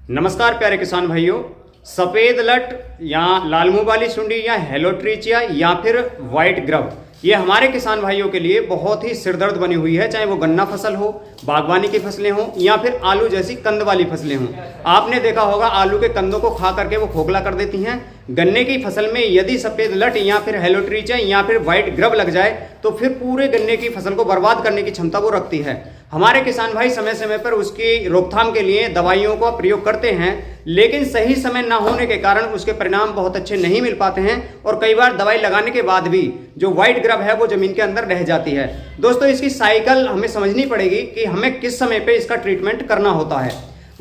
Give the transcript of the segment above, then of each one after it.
नमस्कार प्यारे किसान भाइयों। सफ़ेद लट या लाल मुंह वाली सुंडी या हेलोट्रिचिया या फिर वाइट ग्रब, ये हमारे किसान भाइयों के लिए बहुत ही सिरदर्द बनी हुई है। चाहे वो गन्ना फसल हो, बागवानी की फसलें हों या फिर आलू जैसी कंद वाली फसलें हों। आपने देखा होगा आलू के कंदों को खा करके वो खोखला कर देती हैं। गन्ने की फसल में यदि सफ़ेद लट या फिर हेलोट्रिचिया या फिर वाइट ग्रब लग जाए तो फिर पूरे गन्ने की फसल को बर्बाद करने की क्षमता वो रखती है। हमारे किसान भाई समय समय पर उसकी रोकथाम के लिए दवाइयों का प्रयोग करते हैं, लेकिन सही समय ना होने के कारण उसके परिणाम बहुत अच्छे नहीं मिल पाते हैं और कई बार दवाई लगाने के बाद भी जो वाइट ग्रब है वो जमीन के अंदर रह जाती है। दोस्तों, इसकी साइकिल हमें समझनी पड़ेगी कि हमें किस समय पे इसका ट्रीटमेंट करना होता है।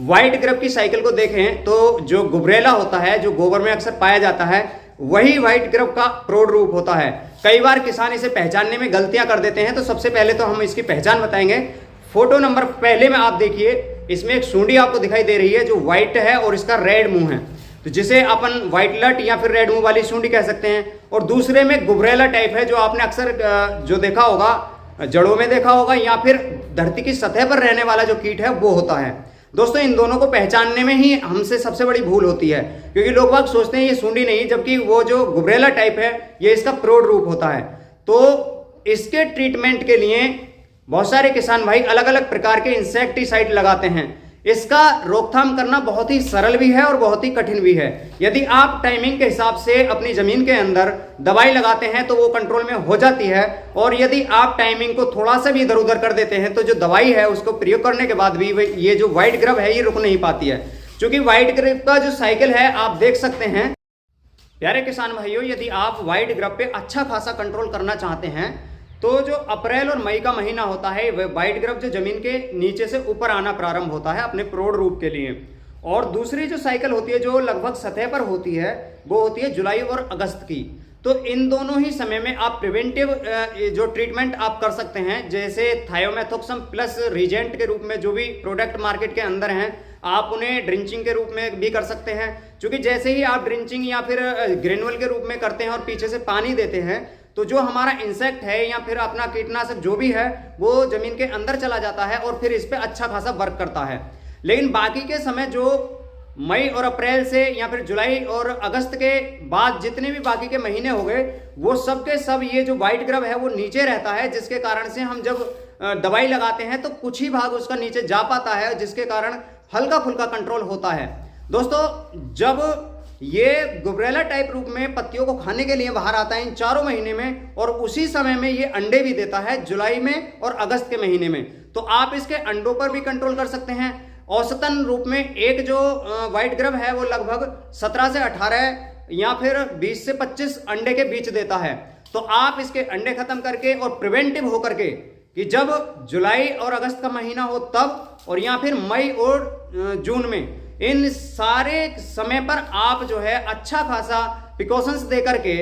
वाइट ग्रब की साइकिल को देखें तो जो गुबरेला होता है, जो गोबर में अक्सर पाया जाता है, वही वाइट ग्रब का प्रौढ़ रूप होता है। कई बार किसान इसे पहचानने में गलतियां कर देते हैं, तो सबसे पहले तो हम इसकी पहचान बताएंगे। फोटो नंबर पहले में आप देखिए, इसमें एक सूंडी आपको दिखाई दे रही है जो व्हाइट है और इसका रेड मुंह है, तो जिसे अपन व्हाइट लट या फिर रेड मुंह वाली सूंडी कह सकते हैं। और दूसरे में गुबरेला टाइप है, जो आपने अक्सर जो देखा होगा जड़ों में देखा होगा या फिर धरती की सतह पर रहने वाला जो कीट है वो होता है। दोस्तों, इन दोनों को पहचानने में ही हमसे सबसे बड़ी भूल होती है, क्योंकि लोग बाग सोचते हैं ये सूंडी नहीं, जबकि वो जो गुबरेला टाइप है ये इसका प्रौढ़ रूप होता है। तो इसके ट्रीटमेंट के लिए बहुत सारे किसान भाई अलग अलग प्रकार के इंसेक्टिसाइड लगाते हैं। इसका रोकथाम करना बहुत ही सरल भी है और बहुत ही कठिन भी है। यदि आप टाइमिंग के हिसाब से अपनी जमीन के अंदर दवाई लगाते हैं तो वो कंट्रोल में हो जाती है, और यदि आप टाइमिंग को थोड़ा सा भी इधर उधर कर देते हैं तो जो दवाई है उसको प्रयोग करने के बाद भी ये जो व्हाइट ग्रब है ये रुक नहीं पाती है। क्योंकि व्हाइट ग्रब का जो साइकिल है आप देख सकते हैं। प्यारे किसान भाइयों, यदि आप व्हाइट ग्रब पे अच्छा खासा कंट्रोल करना चाहते हैं तो जो अप्रैल और मई का महीना होता है वह व्हाइट ग्रब जो जमीन के नीचे से ऊपर आना प्रारंभ होता है अपने प्रौढ़ रूप के लिए। और दूसरी जो साइकिल होती है जो लगभग सतह पर होती है वो होती है जुलाई और अगस्त की। तो इन दोनों ही समय में आप प्रिवेंटिव जो ट्रीटमेंट आप कर सकते हैं, जैसे थायोमेथोक्सम प्लस रीजेंट के रूप में जो भी प्रोडक्ट मार्केट के अंदर हैं, आप उन्हें ड्रिंचिंग के रूप में भी कर सकते हैं। क्योंकि जैसे ही आप ड्रिंचिंग या फिर ग्रेनुअल के रूप में करते हैं और पीछे से पानी देते हैं तो जो हमारा इंसेक्ट है या फिर अपना कीटनाशक जो भी है वो जमीन के अंदर चला जाता है और फिर इस पे अच्छा खासा वर्क करता है। लेकिन बाकी के समय जो मई और अप्रैल से या फिर जुलाई और अगस्त के बाद जितने भी बाकी के महीने हो गए वो सब के सब ये जो व्हाइट ग्रब है वो नीचे रहता है, जिसके कारण से हम जब दवाई लगाते हैं तो कुछ ही भाग उसका नीचे जा पाता है, जिसके कारण हल्का फुल्का कंट्रोल होता है। दोस्तों, जब ये गुबरेला टाइप रूप में पत्तियों को खाने के लिए बाहर आता है इन 4 महीने में, और उसी समय में ये अंडे भी देता है जुलाई में और अगस्त के महीने में, तो आप इसके अंडों पर भी कंट्रोल कर सकते हैं। औसतन रूप में एक जो व्हाइट ग्रब है वो लगभग 17 से 18 या फिर 20 से 25 अंडे के बीच देता है। तो आप इसके अंडे खत्म करके और प्रिवेंटिव होकर के कि जब जुलाई और अगस्त का महीना हो तब, और या फिर मई और जून में, इन सारे समय पर आप जो है अच्छा खासा प्रिकॉशंस दे करके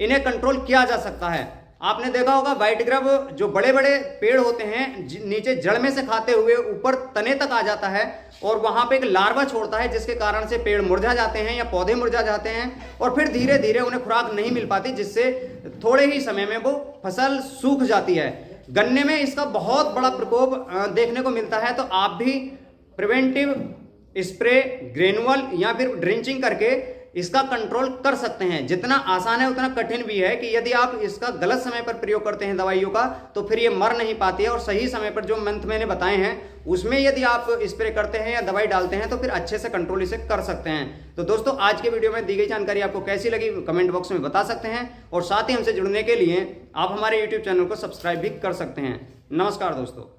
इन्हें कंट्रोल किया जा सकता है। आपने देखा होगा व्हाइट ग्रब जो बड़े बड़े पेड़ होते हैं नीचे जड़ में से खाते हुए ऊपर तने तक आ जाता है और वहां पे एक लार्वा छोड़ता है, जिसके कारण से पेड़ मुरझा जाते हैं या पौधे मुरझा जाते हैं और फिर धीरे धीरे उन्हें खुराक नहीं मिल पाती, जिससे थोड़े ही समय में वो फसल सूख जाती है। गन्ने में इसका बहुत बड़ा प्रकोप देखने को मिलता है, तो आप भी प्रिवेंटिव स्प्रे, ग्रेनुअल या फिर ड्रिंचिंग करके इसका कंट्रोल कर सकते हैं। जितना आसान है उतना कठिन भी है कि यदि आप इसका गलत समय पर प्रयोग करते हैं दवाइयों का तो फिर ये मर नहीं पाती है, और सही समय पर जो मंथ मैंने बताए हैं उसमें यदि आप स्प्रे करते हैं या दवाई डालते हैं तो फिर अच्छे से कंट्रोल इसे कर सकते हैं। तो दोस्तों, आज के वीडियो में दी गई जानकारी आपको कैसी लगी कमेंट बॉक्स में बता सकते हैं, और साथ ही हमसे जुड़ने के लिए आप हमारे यूट्यूब चैनल को सब्सक्राइब भी कर सकते हैं। नमस्कार दोस्तों।